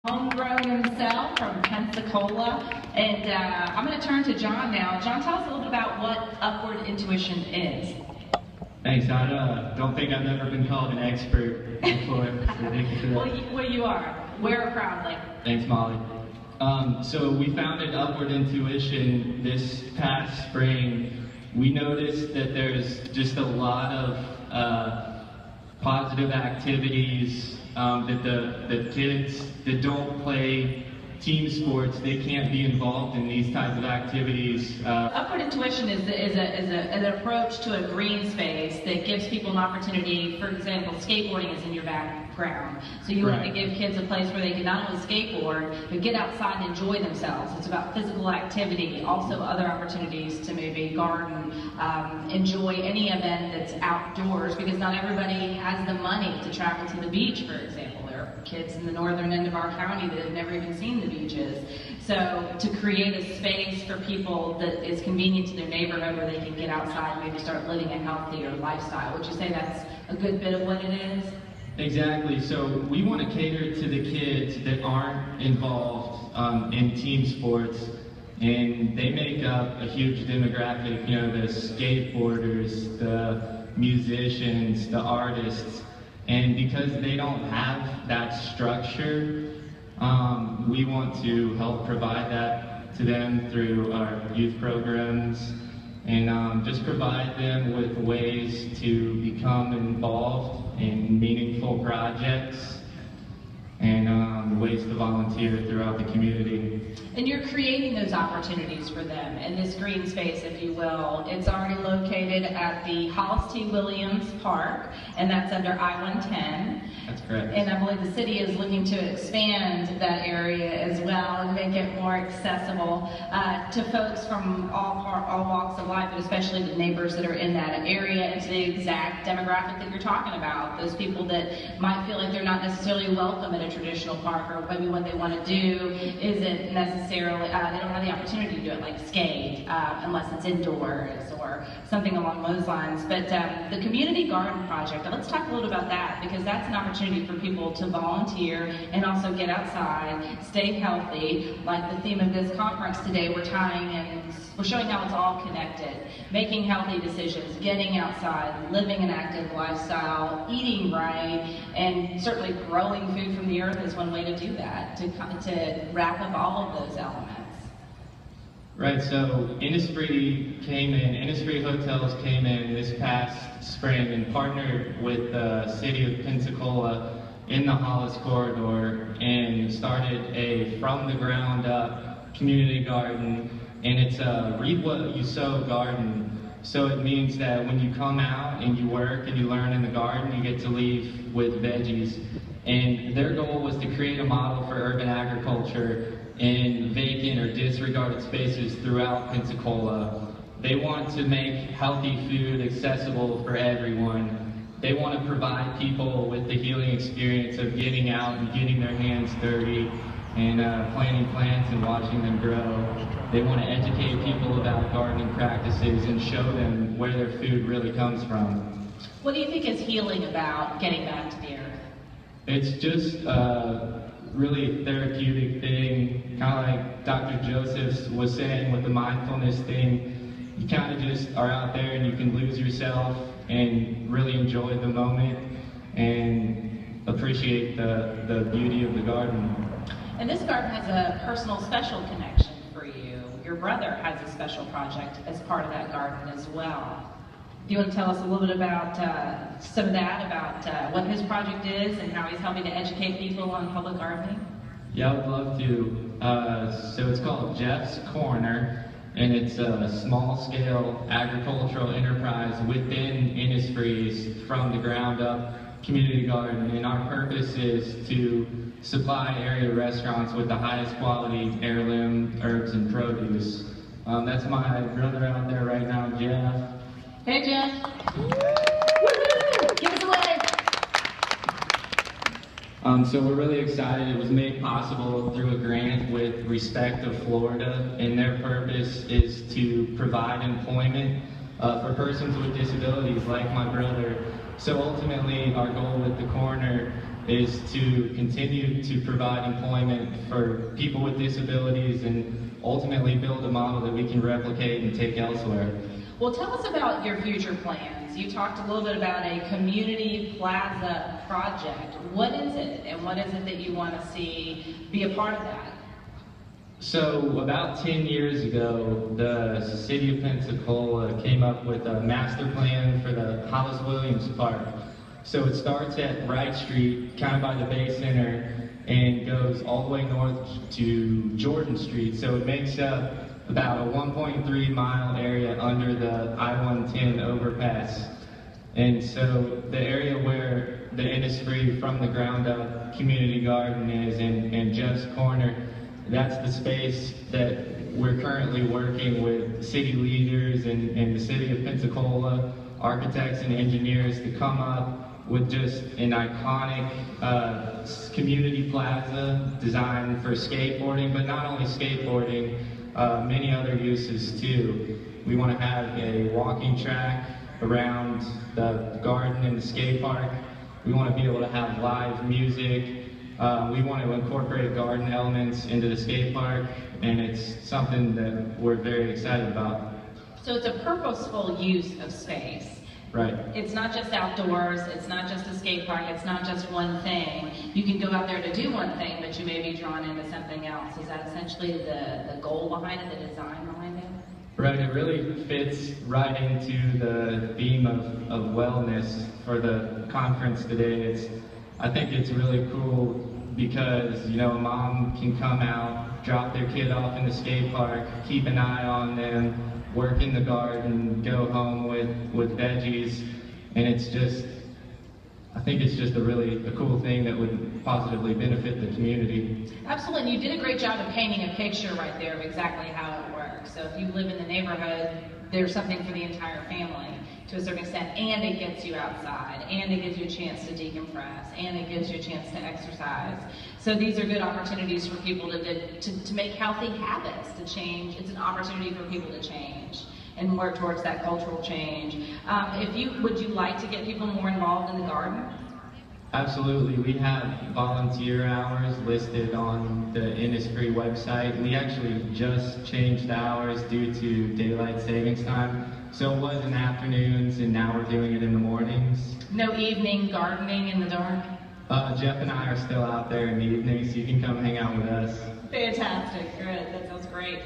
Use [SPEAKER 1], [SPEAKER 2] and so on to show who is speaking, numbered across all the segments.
[SPEAKER 1] Homegrown himself from Pensacola, and I'm going to turn to John now. John, tell us a little bit about what upward intuition is.
[SPEAKER 2] Thanks. I don't think I've ever been called an expert before.
[SPEAKER 1] Well, you are. Wear it proudly.
[SPEAKER 2] Thanks, Molly. So we founded Upward Intuition this past spring. We noticed that there's just a lot of positive activities that the kids that don't play team sports, they can't be involved in these types of activities.
[SPEAKER 1] Upward Intuition is an approach to a green space that gives people an opportunity. For example, skateboarding is in your background. So you want to give kids a place where they can not only skateboard, but get outside and enjoy themselves. It's about physical activity, also other opportunities to maybe garden, enjoy any event that's outdoors, because not everybody has the money to travel to the beach, for example. There are kids in the northern end of our county that have never even seen the beaches. So to create a space for people that is convenient to their neighborhood where they can get outside and maybe start living a healthier lifestyle. Would you say that's a good bit of what it is?
[SPEAKER 2] Exactly. So we want to cater to the kids that aren't involved in team sports, and they make up a huge demographic. You know, the skateboarders, the musicians, the artists, and because they don't have that structure, we want to help provide that to them through our youth programs, and just provide them with ways to become involved in meaningful projects and ways to volunteer throughout the community.
[SPEAKER 1] And you're creating those opportunities for them in this green space, if you will. It's already located at the Hollis T. Williams Park, and that's under I-110.
[SPEAKER 2] That's correct.
[SPEAKER 1] And I believe the city is looking to expand that area as well and make it more accessible to folks from all walks of life, but especially the neighbors that are in that area, and to the exact demographic that you're talking about. Those people that might feel like they're not necessarily welcome at a traditional park, or maybe what they want to do isn't necessarily, they don't have the opportunity to do it, like skate, unless it's indoors or something along those lines. But the Community Garden Project, let's talk a little about that, because that's an opportunity for people to volunteer and also get outside, stay healthy. Like the theme of this conference today, we're showing how it's all connected. Making healthy decisions, getting outside, living an active lifestyle, eating right, and certainly growing food from the earth is one way to do that, to wrap up all of those elements.
[SPEAKER 2] Right, so Innisfree Hotels came in this past spring and partnered with the city of Pensacola in the Hollis corridor and started a from the ground up community garden, and it's a reap what you sow garden. So it means that when you come out and you work and you learn in the garden, you get to leave with veggies. And their goal was to create a model for urban agriculture in vacant or disregarded spaces throughout Pensacola. They want to make healthy food accessible for everyone. They want to provide people with the healing experience of getting out and getting their hands dirty and planting plants and watching them grow. They want to educate people about gardening practices and show them where their food really comes from.
[SPEAKER 1] What do you think is healing about getting back to the earth?
[SPEAKER 2] It's just really therapeutic thing, kind of like Dr. Joseph was saying with the mindfulness thing. You kind of just are out there and you can lose yourself and really enjoy the moment and appreciate the beauty of the garden.
[SPEAKER 1] And this garden has a personal special connection for you. Your brother has a special project as part of that garden as well. Do you want to tell us a little bit about some of that, about what his project is and how he's helping to educate people on public gardening?
[SPEAKER 2] Yeah, I would love to. So it's called Jeff's Corner, and it's a small-scale agricultural enterprise within Innisfree's from the ground up community garden, and our purpose is to supply area restaurants with the highest quality heirloom herbs and produce. That's my brother out there right now, Jeff.
[SPEAKER 1] Hey, Jeff. Woo-hoo! Give us a wave.
[SPEAKER 2] So we're really excited. It was made possible through a grant with Respect of Florida, and their purpose is to provide employment for persons with disabilities like my brother. So ultimately, our goal with the corner is to continue to provide employment for people with disabilities and ultimately build a model that we can replicate and take elsewhere.
[SPEAKER 1] Well, tell us about your future plans. You talked a little bit about a community plaza project. What is it, and what is it that you want to see be a part of that?
[SPEAKER 2] So about 10 years ago, the city of Pensacola came up with a master plan for the Hollis Williams Park. So it starts at Wright Street, kind of by the Bay Center, and goes all the way north to Jordan Street. So it makes up about a 1.3 mile area under the I-110 overpass. And so the area where the Innisfree from the ground up community garden is in Jeff's Corner, that's the space that we're currently working with city leaders and the city of Pensacola, architects and engineers to come up with just an iconic community plaza designed for skateboarding, but not only skateboarding, many other uses too. We want to have a walking track around the garden and the skate park. We want to be able to have live music. We want to incorporate garden elements into the skate park, and it's something that we're very excited about.
[SPEAKER 1] So it's a purposeful use of space.
[SPEAKER 2] Right.
[SPEAKER 1] It's not just outdoors, it's not just a skate park, it's not just one thing. You can go out there to do one thing, but you may be drawn into something else. Is that essentially the goal behind it, the design behind it?
[SPEAKER 2] Right, it really fits right into the theme of wellness for the conference today. I think it's really cool because, you know, a mom can come out, drop their kid off in the skate park, keep an eye on them, work in the garden, go home with veggies, and I think it's just a cool thing that would positively benefit the community.
[SPEAKER 1] Absolutely, and you did a great job of painting a picture right there of exactly how it works. So if you live in the neighborhood, there's something for the entire family to a certain extent, and it gets you outside, and it gives you a chance to decompress, and it gives you a chance to exercise. So these are good opportunities for people to make healthy habits, to change. It's an opportunity for people to change and work towards that cultural change. Would you like to get people more involved in the garden?
[SPEAKER 2] Absolutely. We have volunteer hours listed on the Innisfree website. We actually just changed hours due to daylight savings time. So it was in the afternoons, and now we're doing it in the mornings. No
[SPEAKER 1] evening gardening in the dark?
[SPEAKER 2] Jeff and I are still out there in the evenings, so you can come hang out with us.
[SPEAKER 1] Fantastic, good, that sounds great.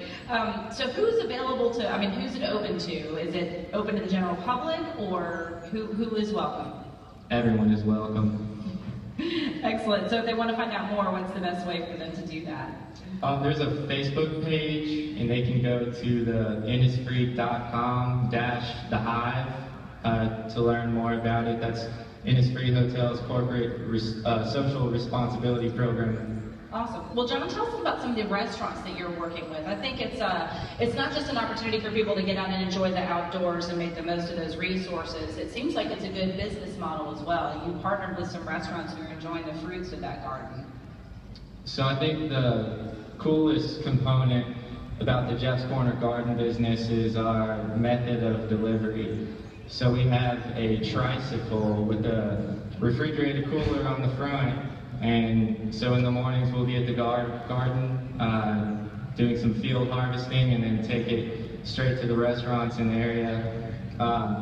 [SPEAKER 1] So who's available to, who's it open to? Is it open to the general public, or who is welcome?
[SPEAKER 2] Everyone is welcome.
[SPEAKER 1] Excellent, so if they want to find out more, what's the best way for them to do that?
[SPEAKER 2] There's a Facebook page, and they can go to the innisfree.com-thehive to learn more about it. That's Innisfree Hotels Corporate Social Responsibility Program.
[SPEAKER 1] Awesome. Well, John, tell us about some of the restaurants that you're working with. I think it's not just an opportunity for people to get out and enjoy the outdoors and make the most of those resources. It seems like it's a good business model as well. You partnered with some restaurants and you're enjoying the fruits of that garden.
[SPEAKER 2] So I think the coolest component about the Jeff's Corner garden business is our method of delivery. So we have a tricycle with a refrigerated cooler on the front, and so in the mornings we'll be at the garden doing some field harvesting and then take it straight to the restaurants in the area.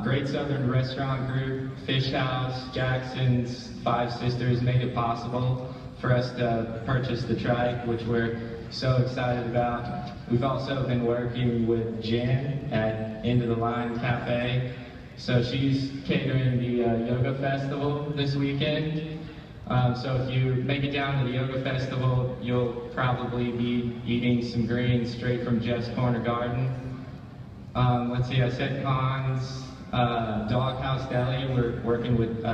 [SPEAKER 2] Great Southern Restaurant Group, Fish House, Jackson's, Five Sisters made it possible for us to purchase the trike, which we're so excited about. We've also been working with Jen at End of the Line Cafe. So she's catering the yoga festival this weekend. So if you make it down to the yoga festival, you'll probably be eating some greens straight from Jeff's Corner Garden. Let's see, I said Cons, Doghouse Deli, we're working with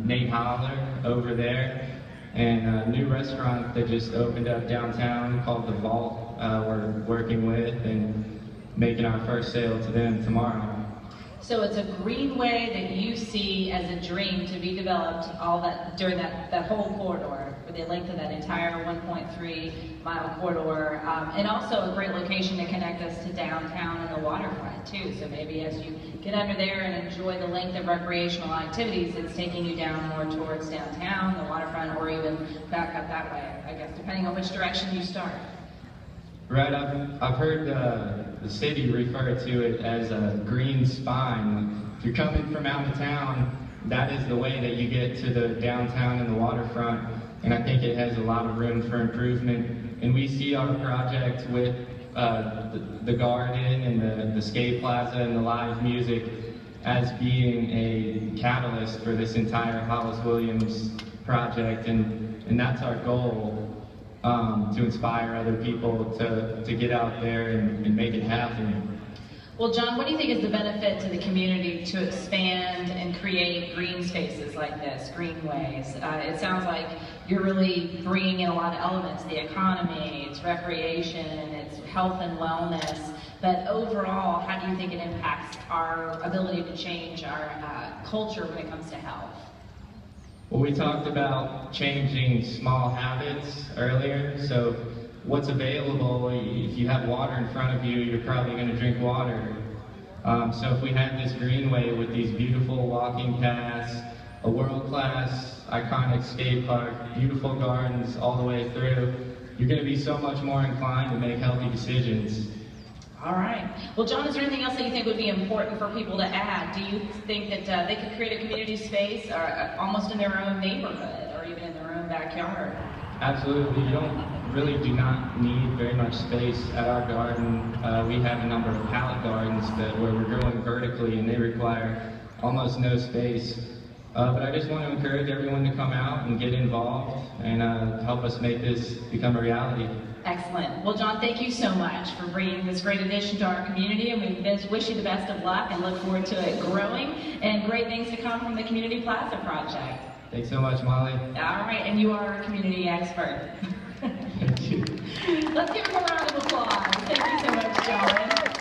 [SPEAKER 2] Nate Holler over there. And a new restaurant that just opened up downtown called The Vault, we're working with and making our first sale to them tomorrow.
[SPEAKER 1] So it's a greenway that you see as a dream to be developed during that whole corridor the length of that entire 1.3-mile corridor, and also a great location to connect us to downtown and the waterfront too. So maybe as you get under there and enjoy the length of recreational activities, it's taking you down more towards downtown, the waterfront, or even back up that way, I guess, depending on which direction you start.
[SPEAKER 2] Right, I've heard the city refer to it as a green spine. If you're coming from out of town, that is the way that you get to the downtown and the waterfront, and I think it has a lot of room for improvement. And we see our project with the garden and the skate plaza and the live music as being a catalyst for this entire Hollis Williams project, and that's our goal. To inspire other people to get out there and make it happen.
[SPEAKER 1] Well, John, what do you think is the benefit to the community to expand and create green spaces like this, greenways? It sounds like you're really bringing in a lot of elements, the economy, it's recreation, it's health and wellness, but overall, how do you think it impacts our ability to change our culture when it comes to health?
[SPEAKER 2] Well, we talked about changing small habits earlier, so what's available, if you have water in front of you, you're probably going to drink water. So if we have this greenway with these beautiful walking paths, a world-class iconic skate park, beautiful gardens all the way through, you're going to be so much more inclined to make healthy decisions.
[SPEAKER 1] All right. Well, John, is there anything else that you think would be important for people to add? Do you think that they could create a community space or almost in their own neighborhood or even in their own backyard?
[SPEAKER 2] Absolutely. You do not need very much space at our garden. We have a number of pallet gardens where we're growing vertically, and they require almost no space. But I just want to encourage everyone to come out and get involved and help us make this become a reality.
[SPEAKER 1] Excellent. Well, John, thank you so much for bringing this great addition to our community, and we wish you the best of luck and look forward to it growing and great things to come from the Community Plaza project.
[SPEAKER 2] Thanks so much, Molly.
[SPEAKER 1] All right, and you are a community expert.
[SPEAKER 2] Thank you.
[SPEAKER 1] Let's give him a round of applause. Thank you so much, John.